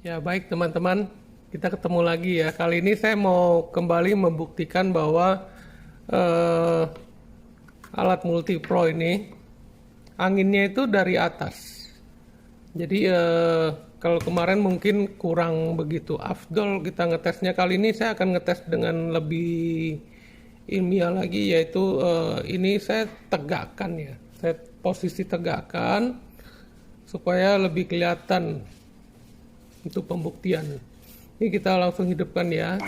Ya baik teman-teman, kita ketemu lagi ya. Kali ini saya mau kembali membuktikan bahwa eh, alat multi pro ini anginnya itu dari atas. Jadi kalau kemarin mungkin kurang begitu afdol kita ngetesnya, kali ini saya akan ngetes dengan lebih ilmiah lagi, yaitu ini saya tegakkan ya. Saya posisi tegakkan supaya lebih kelihatan untuk pembuktian. Ini kita langsung hidupkan ya.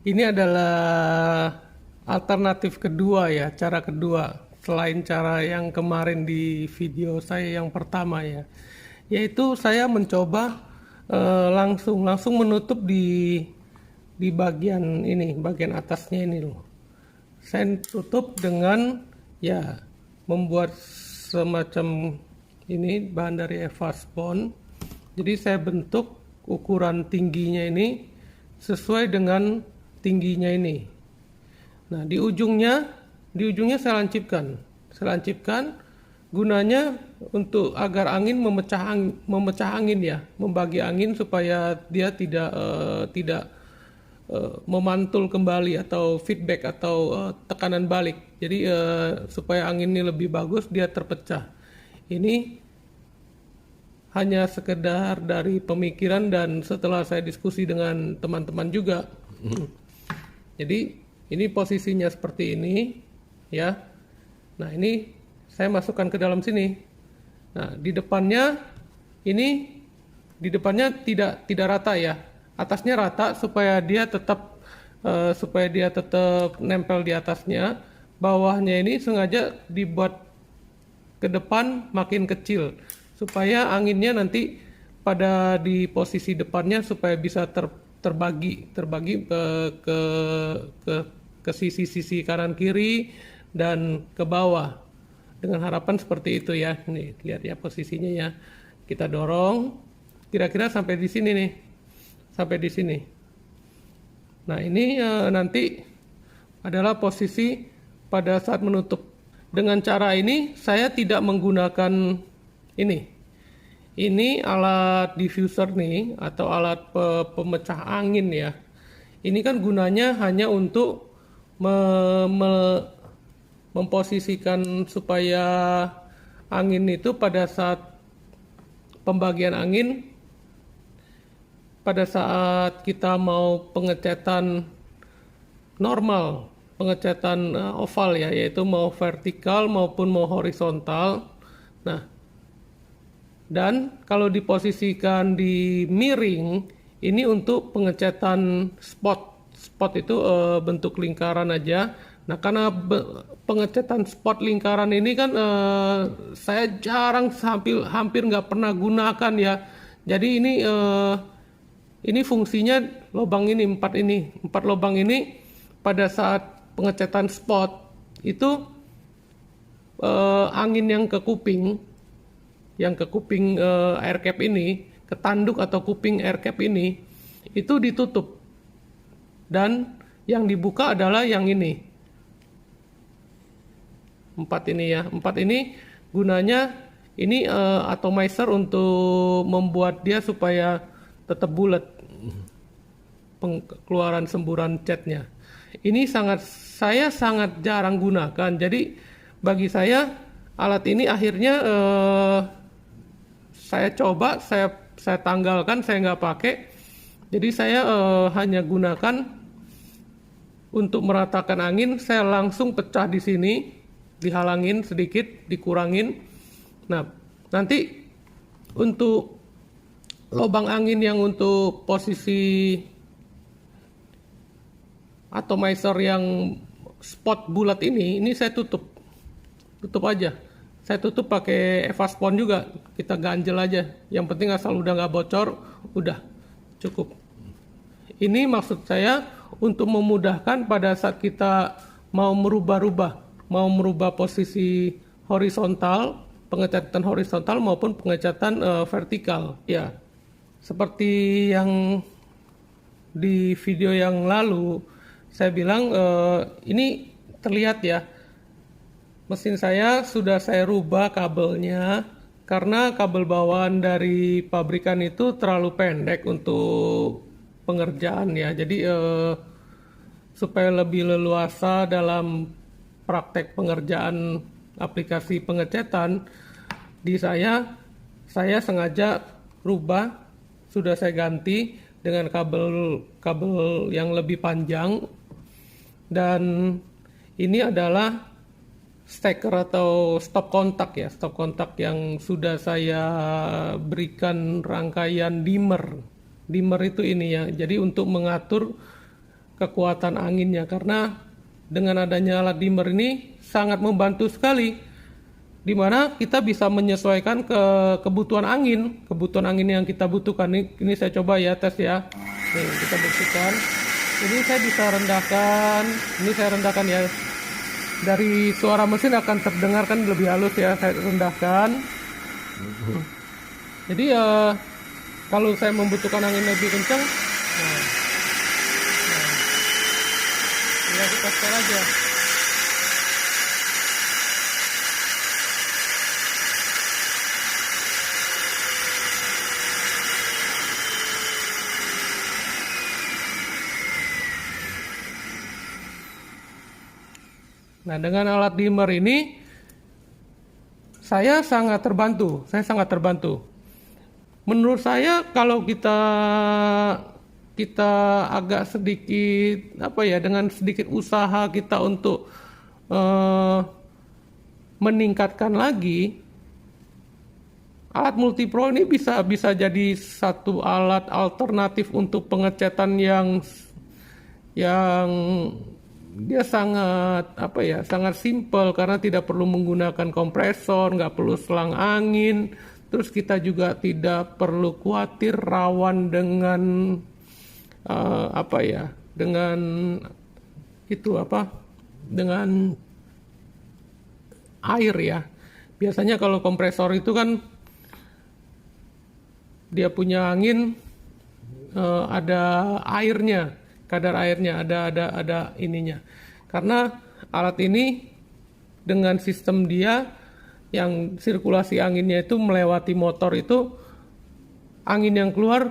Ini adalah alternatif kedua ya, cara kedua selain cara yang kemarin di video saya yang pertama ya, yaitu saya mencoba langsung menutup di bagian ini, bagian atasnya ini loh. Saya tutup dengan ya membuat semacam ini bahan dari evaspon. Jadi saya bentuk ukuran tingginya ini sesuai dengan tingginya ini. Nah, di ujungnya saya lancipkan gunanya untuk agar angin memecah angin ya, membagi angin supaya dia tidak memantul kembali atau feedback atau tekanan balik. Jadi supaya angin ini lebih bagus, dia terpecah. Ini hanya sekedar dari pemikiran dan setelah saya diskusi dengan teman-teman juga. Jadi ini posisinya seperti ini ya. Nah, ini saya masukkan ke dalam sini. Nah, di depannya tidak rata ya. Atasnya rata supaya dia tetap nempel di atasnya. Bawahnya ini sengaja dibuat ke depan makin kecil supaya anginnya nanti di posisi depannya supaya bisa terbagi ke sisi-sisi kanan kiri dan ke bawah, dengan harapan seperti itu ya. Nih lihat ya posisinya ya, kita dorong kira-kira sampai di sini nih, sampai di sini. Nah, ini nanti adalah posisi pada saat menutup. Dengan cara ini saya tidak menggunakan ini alat diffuser nih, atau alat pemecah angin ya. Ini kan gunanya hanya untuk memposisikan supaya angin itu pada saat pembagian angin, pada saat kita mau pengecatan normal, pengecatan oval ya, yaitu mau vertikal maupun mau horizontal. Nah, dan kalau diposisikan di miring, ini untuk pengecatan spot itu bentuk lingkaran aja. Nah, karena pengecatan spot lingkaran ini kan saya jarang, hampir nggak pernah gunakan ya. Jadi ini fungsinya lubang ini, empat lubang ini pada saat pengecatan spot itu angin yang ke kuping air cap ini, ke tanduk atau kuping air cap ini, itu ditutup. Dan yang dibuka adalah yang ini. 4 ini ya. 4 ini gunanya ini atomizer untuk membuat dia supaya tetap bulat keluaran semburan catnya. Ini saya sangat jarang gunakan. Jadi bagi saya alat ini akhirnya saya coba, saya tanggalkan, saya nggak pakai. Jadi saya hanya gunakan untuk meratakan angin. Saya langsung pecah di sini, dihalangin sedikit, dikurangin. Nah, nanti untuk lubang angin yang untuk posisi atomizer yang spot bulat ini saya tutup aja. Saya tutup pakai evaspon juga, kita ganjel aja. Yang penting asal udah nggak bocor, udah cukup. Ini maksud saya untuk memudahkan pada saat kita mau merubah posisi horizontal, pengecatan horizontal maupun pengecatan vertikal. Ya, seperti yang di video yang lalu saya bilang ini terlihat ya, mesin saya sudah saya rubah kabelnya karena kabel bawaan dari pabrikan itu terlalu pendek untuk pengerjaan ya. Jadi supaya lebih leluasa dalam praktek pengerjaan aplikasi pengecetan di saya sengaja rubah, sudah saya ganti dengan kabel yang lebih panjang, dan ini adalah steker atau stop kontak ya, stop kontak yang sudah saya berikan rangkaian dimmer. Dimmer itu ini ya, jadi untuk mengatur kekuatan anginnya, karena dengan adanya alat dimmer ini sangat membantu sekali, di mana kita bisa menyesuaikan ke kebutuhan angin yang kita butuhkan. Ini saya coba ya, tes ya. Nih, kita bersihkan. Ini saya bisa rendahkan, ini saya rendahkan ya. Dari suara mesin akan terdengarkan lebih halus ya, saya rendahkan. Jadi kalau saya membutuhkan angin lebih kencang, ya kita setel aja. Nah, dengan alat dimmer ini saya sangat terbantu. Menurut saya kalau kita agak sedikit dengan sedikit usaha kita untuk meningkatkan lagi, alat multipro ini bisa jadi satu alat alternatif untuk pengecetan yang dia sangat simpel, karena tidak perlu menggunakan kompresor, nggak perlu selang angin, terus kita juga tidak perlu khawatir rawan dengan dengan air ya. Biasanya kalau kompresor itu kan dia punya angin, ada airnya, kadar airnya ada ininya. Karena alat ini dengan sistem dia yang sirkulasi anginnya itu melewati motor, itu angin yang keluar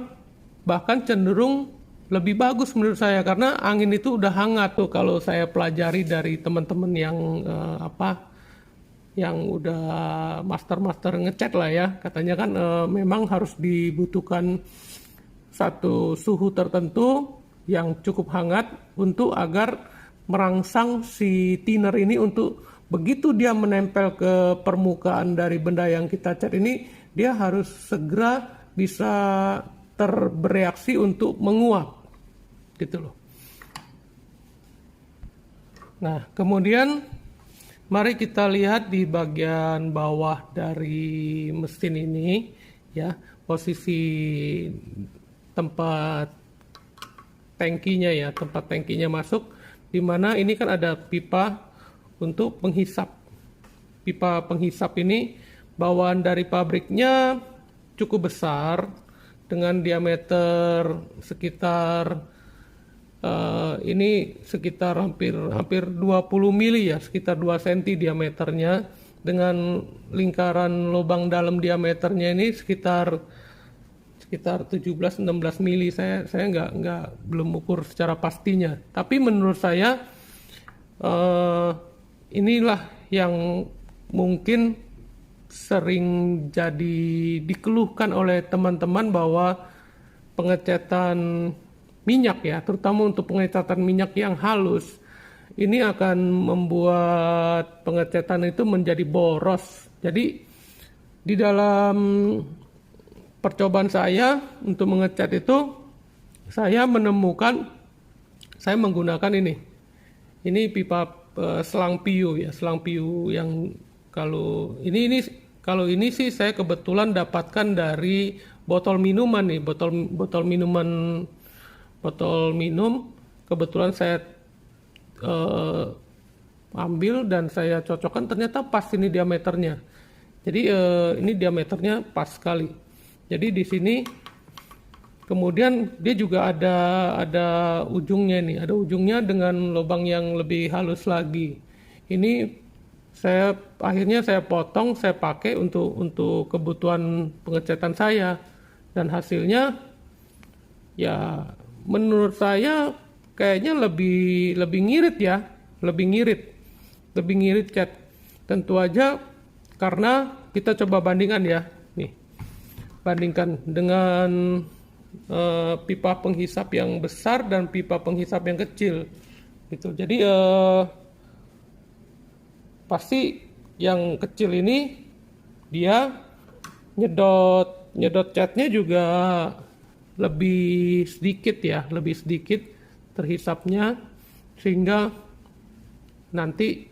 bahkan cenderung lebih bagus menurut saya, karena angin itu udah hangat tuh. Kalau saya pelajari dari teman-teman yang udah master ngecat lah ya, katanya kan memang harus dibutuhkan satu suhu tertentu yang cukup hangat untuk agar merangsang si thinner ini, untuk begitu dia menempel ke permukaan dari benda yang kita cat ini, dia harus segera bisa bereaksi untuk menguap gitu loh. Nah, kemudian mari kita lihat di bagian bawah dari mesin ini ya, posisi tempat tangkinya masuk, di mana ini kan ada pipa untuk penghisap. Pipa penghisap ini bawaan dari pabriknya cukup besar, dengan diameter sekitar ini sekitar hampir 20 mili ya, sekitar 2 cm diameternya, dengan lingkaran lubang dalam diameternya ini sekitar 17-16 mili. Saya belum ukur secara pastinya, tapi menurut saya inilah yang mungkin sering jadi dikeluhkan oleh teman-teman, bahwa pengecatan minyak ya, terutama untuk pengecatan minyak yang halus, ini akan membuat pengecatan itu menjadi boros. Jadi di dalam percobaan saya untuk mengecat itu, saya menemukan, saya menggunakan ini pipa selang piu ya, selang piu yang kalau ini sih saya kebetulan dapatkan dari botol minuman nih, botol minum kebetulan saya ambil dan saya cocokkan, ternyata pas ini diameternya. Jadi ini diameternya pas sekali. Jadi di sini Kemudian dia juga ada ujungnya nih, ada ujungnya dengan lubang yang lebih halus lagi. Ini akhirnya saya potong, saya pakai untuk kebutuhan pengecatan saya, dan hasilnya ya menurut saya kayaknya lebih ngirit ya, lebih ngirit cat. Tentu aja karena kita coba bandingkan ya, nih bandingkan dengan pipa penghisap yang besar dan pipa penghisap yang kecil gitu. Jadi pasti yang kecil ini dia nyedot catnya juga lebih sedikit terhisapnya, sehingga nanti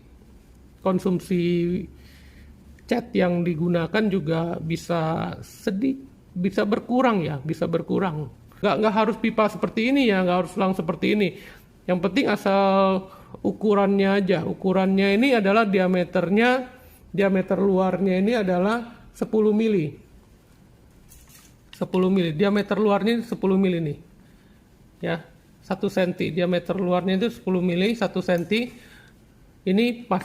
konsumsi cat yang digunakan juga bisa berkurang ya, bisa berkurang. Nggak harus pipa seperti ini ya, nggak harus selang seperti ini. Yang penting asal ukurannya aja. Ukurannya ini adalah diameter luarnya ini adalah 10 mili. 10 mili, diameter luarnya 10 mili nih. Ya, 1 cm, diameter luarnya itu 10 mili, 1 cm. Ini pas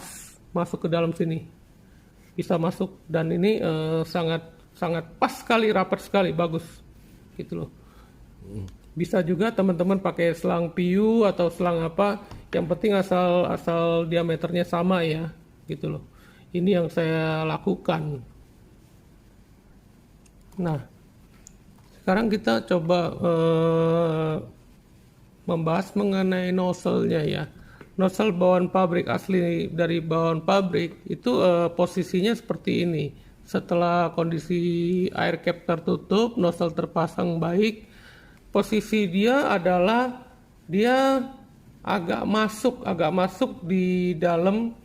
masuk ke dalam sini. Bisa masuk, dan ini sangat pas sekali, rapat sekali, bagus gitu loh. Bisa juga teman-teman pakai selang PU atau selang apa, yang penting asal diameternya sama ya gitu loh. Ini yang saya lakukan. Nah, sekarang kita coba membahas mengenai nozzle-nya ya. Nozzle bawaan pabrik, asli dari bawaan pabrik itu posisinya seperti ini. Setelah kondisi air cap tertutup, nozzle terpasang baik, posisi dia adalah dia agak masuk di dalam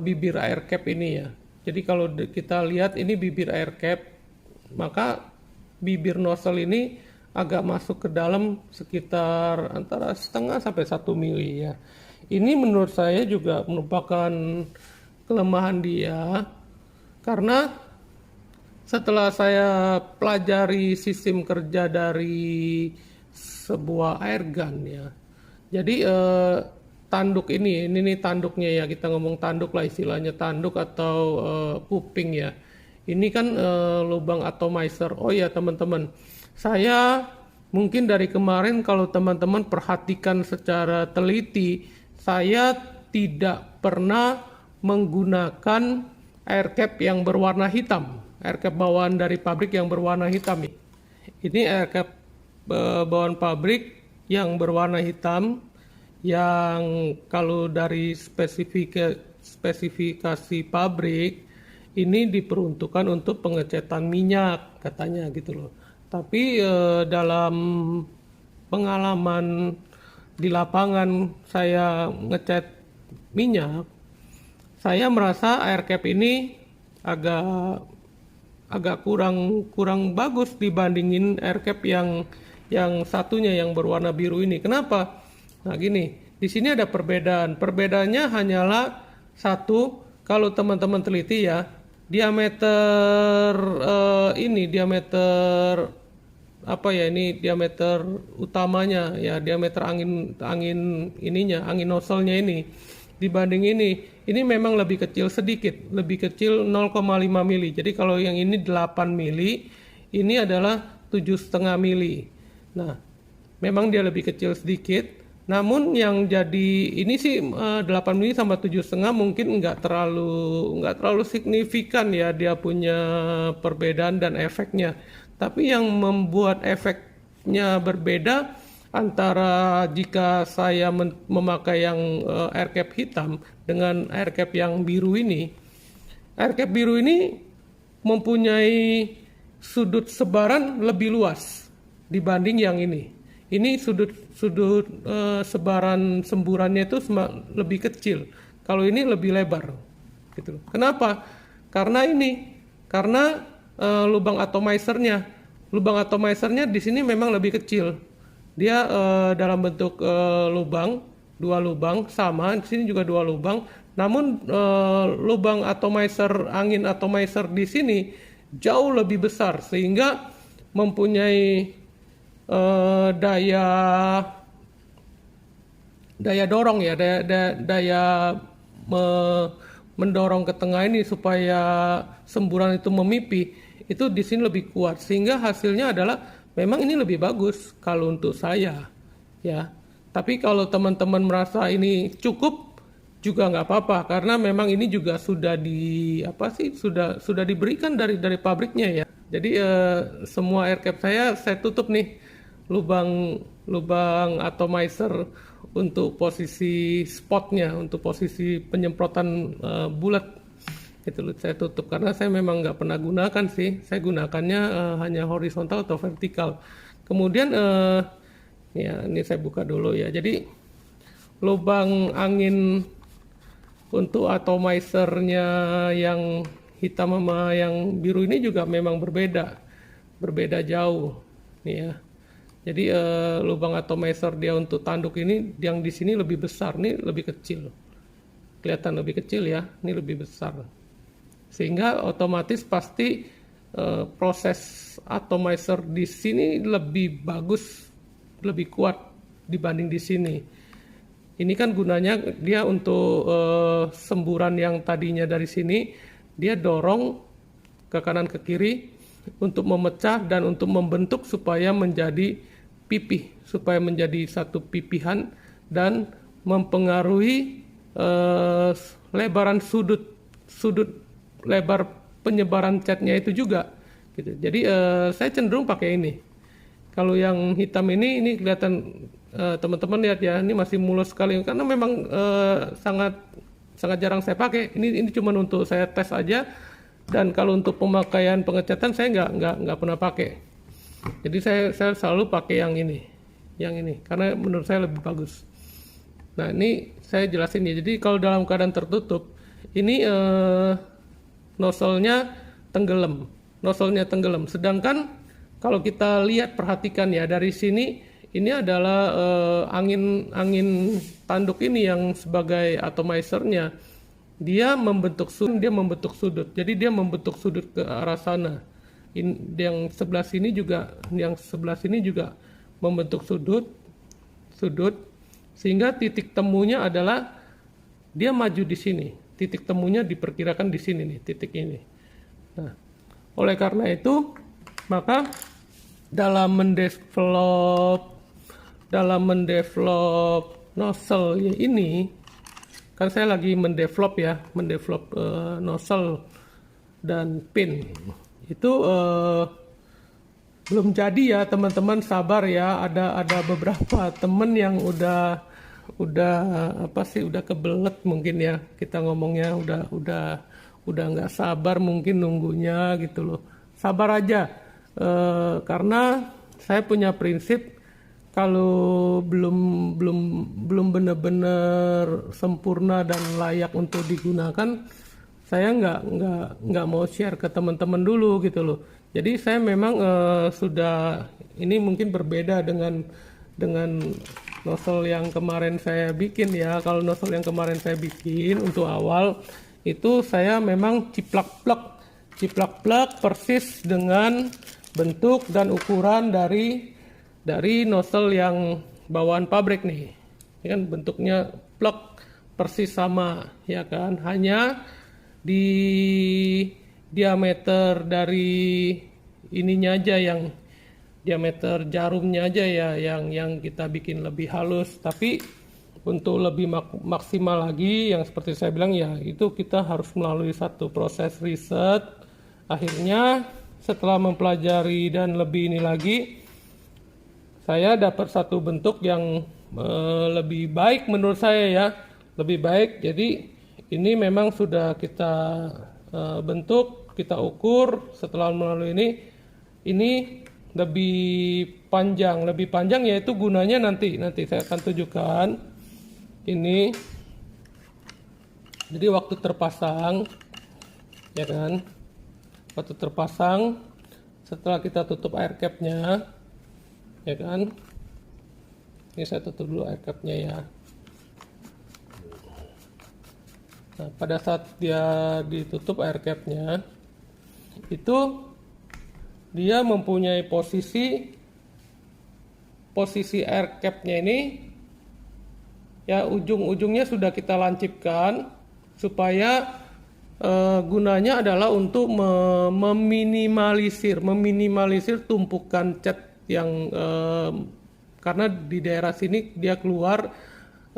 bibir air cap ini ya. Jadi kalau kita lihat ini bibir air cap, maka bibir nozzle ini agak masuk ke dalam sekitar antara setengah sampai 1 mili ya. Ini menurut saya juga merupakan kelemahan dia, karena setelah saya pelajari sistem kerja dari sebuah airgun ya, jadi tanduk ini nih tanduknya ya, kita ngomong tanduk lah istilahnya, tanduk atau kuping ya. Ini kan lubang atomizer. Oh ya teman-teman, saya mungkin dari kemarin kalau teman-teman perhatikan secara teliti, saya tidak pernah menggunakan air cap yang berwarna hitam, air cap bawaan dari pabrik yang berwarna hitam. Ini air cap bawaan pabrik yang berwarna hitam, yang kalau dari spesifikasi pabrik ini diperuntukkan untuk pengecetan minyak katanya gitu loh. Tapi dalam pengalaman di lapangan saya ngecat minyak, saya merasa air cap ini agak kurang bagus dibandingin air cap yang satunya yang berwarna biru ini. Kenapa? Nah gini, di sini ada perbedaan. Perbedaannya hanyalah satu, kalau teman-teman teliti ya, diameter diameter utamanya ya, diameter angin nozzle-nya ini dibanding ini memang lebih kecil sedikit, lebih kecil 0,5 mili. Jadi kalau yang ini 8 mili, ini adalah 7,5 mili. Nah, memang dia lebih kecil sedikit. Namun yang jadi ini sih 8 mili sama 7,5 mungkin nggak terlalu signifikan ya dia punya perbedaan dan efeknya. Tapi yang membuat efeknya berbeda antara jika saya memakai yang air cap hitam dengan air cap yang biru ini. Air cap biru ini mempunyai sudut sebaran lebih luas dibanding yang ini. Ini sudut sebaran semburannya itu lebih kecil. Kalau ini lebih lebar. Gitu. Kenapa? Karena lubang atomizernya. Lubang atomizernya di sini memang lebih kecil. Dia dalam bentuk dua lubang sama. Di sini juga 2 lubang. Namun lubang angin atomizer di sini jauh lebih besar, sehingga mempunyai daya dorong ya, daya mendorong ke tengah ini supaya semburan itu memipih, itu di sini lebih kuat, sehingga hasilnya adalah memang ini lebih bagus kalau untuk saya ya. Tapi kalau teman-teman merasa ini cukup juga nggak apa-apa, karena memang ini juga sudah sudah diberikan dari pabriknya ya. Jadi semua air cap saya tutup nih lubang atomizer untuk posisi spotnya, untuk posisi penyemprotan bulat itu saya tutup, karena saya memang nggak pernah gunakan sih. Saya gunakannya hanya horizontal atau vertikal. Kemudian ya ini saya buka dulu ya. Jadi lubang angin untuk atomizernya yang hitam sama yang biru ini juga memang berbeda jauh nih ya. Jadi lubang atomizer dia untuk tanduk ini yang di sini lebih besar, ini lebih kecil, kelihatan lebih kecil ya, ini lebih besar, sehingga otomatis pasti proses atomizer di sini lebih bagus, lebih kuat dibanding di sini. Ini kan gunanya dia untuk semburan yang tadinya dari sini, dia dorong ke kanan ke kiri untuk memecah dan untuk membentuk supaya menjadi pipih, supaya menjadi satu pipihan dan mempengaruhi lebaran sudut lebar penyebaran catnya itu juga gitu. Jadi saya cenderung pakai ini. Kalau yang hitam ini kelihatan teman-teman lihat ya, ini masih mulus sekali karena memang sangat jarang saya pakai. Ini cuma untuk saya tes aja, dan kalau untuk pemakaian pengecatan saya nggak pernah pakai. Jadi saya selalu pakai yang ini karena menurut saya lebih bagus. Nah ini saya jelasin ya. Jadi kalau dalam keadaan tertutup ini nozzle-nya tenggelam. Sedangkan kalau kita lihat, perhatikan ya, dari sini ini adalah angin tanduk ini yang sebagai atomizernya, dia membentuk sudut. Jadi dia membentuk sudut ke arah sana. Yang sebelah sini juga membentuk sudut, sehingga titik temunya adalah dia maju di sini. Titik temunya diperkirakan di sini nih, titik ini. Nah, oleh karena itu maka dalam mendevelop nozzle ini, kan saya lagi mendevelop nozzle dan pin itu belum jadi ya teman-teman, sabar ya. Ada beberapa temen yang udah kebelet mungkin ya, kita ngomongnya udah nggak sabar mungkin nunggunya gitu loh. Sabar aja, karena saya punya prinsip, kalau belum benar-benar sempurna dan layak untuk digunakan, saya nggak mau share ke teman-teman dulu gitu loh. Jadi saya memang sudah, ini mungkin berbeda dengan nozzle yang kemarin saya bikin ya. Kalau nozzle yang kemarin saya bikin untuk awal itu saya memang ciplak-plak persis dengan bentuk dan ukuran dari nozzle yang bawaan pabrik nih. Ini kan bentuknya plak persis sama ya kan, hanya di diameter dari ininya aja, yang diameter jarumnya aja ya yang kita bikin lebih halus. Tapi untuk lebih maksimal lagi, yang seperti saya bilang ya, itu kita harus melalui satu proses riset. Akhirnya setelah mempelajari dan lebih ini lagi, saya dapat satu bentuk yang lebih baik menurut saya ya, lebih baik. Jadi ini memang sudah kita bentuk, kita ukur. Setelah melalui ini lebih panjang, yaitu gunanya nanti saya akan tunjukkan ini. Jadi waktu terpasang ya kan, waktu terpasang setelah kita tutup air capnya ya kan, ini saya tutup dulu air capnya ya. Nah, pada saat dia ditutup air capnya, itu dia mempunyai posisi posisi air cap-nya ini ya, ujung-ujungnya sudah kita lancipkan supaya gunanya adalah untuk meminimalisir tumpukan cat yang karena di daerah sini dia keluar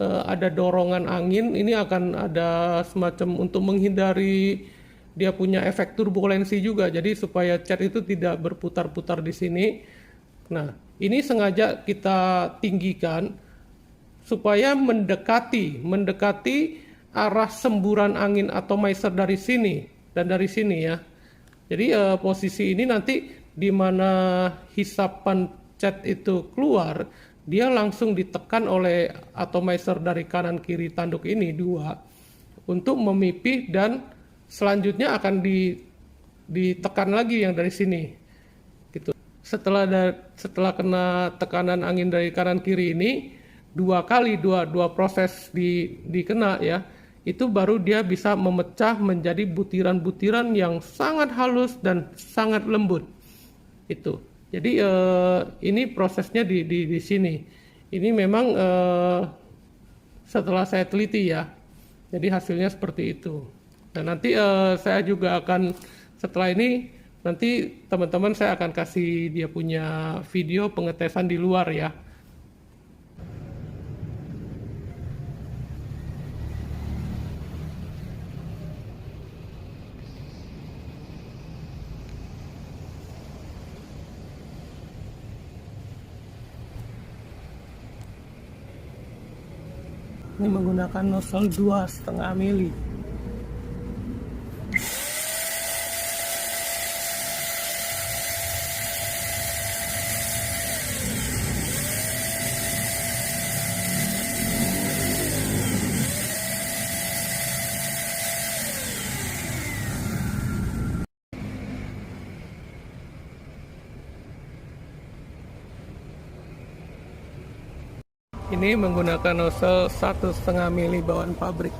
ada dorongan angin, ini akan ada semacam untuk menghindari dia punya efek turbulensi juga, jadi supaya cat itu tidak berputar-putar di sini. Nah, ini sengaja kita tinggikan supaya mendekati arah semburan angin atomizer dari sini dan dari sini ya. Jadi posisi ini nanti di mana hisapan cat itu keluar, dia langsung ditekan oleh atomizer dari kanan kiri tanduk ini dua untuk memipih, dan selanjutnya akan ditekan lagi yang dari sini gitu. Setelah kena tekanan angin dari kanan kiri ini dua proses dikena ya, itu baru dia bisa memecah menjadi butiran-butiran yang sangat halus dan sangat lembut itu. Jadi ini prosesnya di sini. Ini memang setelah saya teliti ya, jadi hasilnya seperti itu. Dan nanti saya juga akan, setelah ini nanti teman-teman saya akan kasih dia punya video pengetesan di luar ya. Ini menggunakan nozzle 2,5 mili. Ini menggunakan nozzle 1,5 mili bawaan pabrik.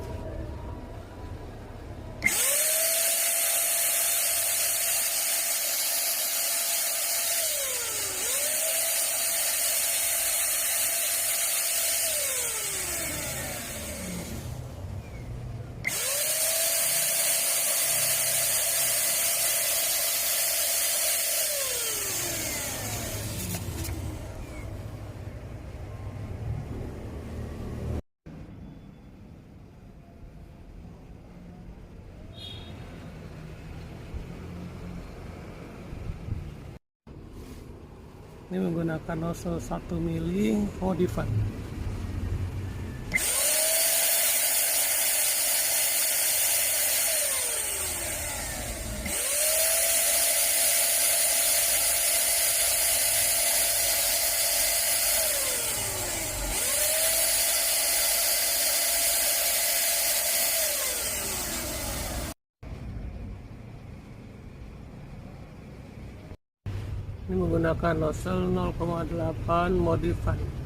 Ini menggunakan nozzle 1 mili modified. Ini menggunakan nozzle 0,8 modified.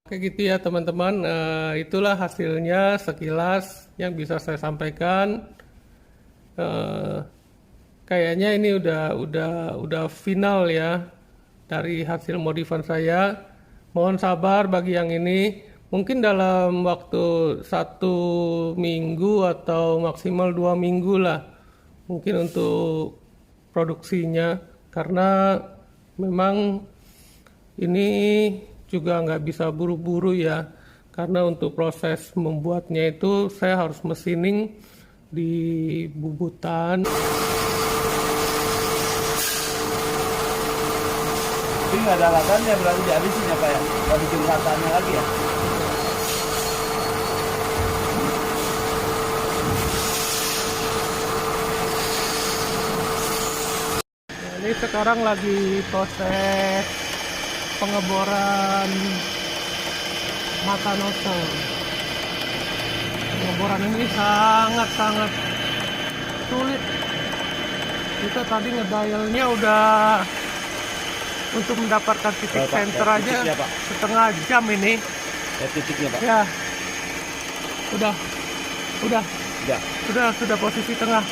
Kayak gitu ya teman-teman, itulah hasilnya sekilas yang bisa saya sampaikan. Kayaknya ini udah final ya dari hasil modifan saya. Mohon sabar bagi yang ini, mungkin dalam waktu 1 minggu atau maksimal 2 minggu lah mungkin untuk produksinya, karena memang ini juga nggak bisa buru-buru ya, karena untuk proses membuatnya itu saya harus mesining di bubutan. Ini nggak ada alasannya, berarti dihabisin ya Pak ya? Nggak bikin rasanya lagi ya? Ini sekarang lagi proses pengeboran mata nozzle. Pengeboran ini sangat-sangat sulit. Kita tadi ngedialnya udah untuk mendapatkan titik Pak, center ya, aja titiknya, Pak. setengah jam ini. Ya titiknya Pak. Ya, udah, Ya. sudah posisi tengah.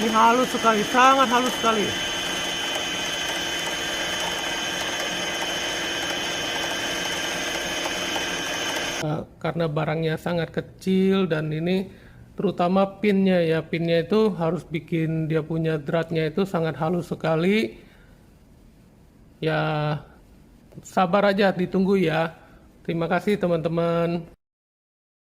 Ini halus sekali, sangat halus sekali. Karena barangnya sangat kecil dan ini terutama pinnya ya, pinnya itu harus bikin dia punya dratnya itu sangat halus sekali. Ya, sabar aja, ditunggu ya. Terima kasih teman-teman.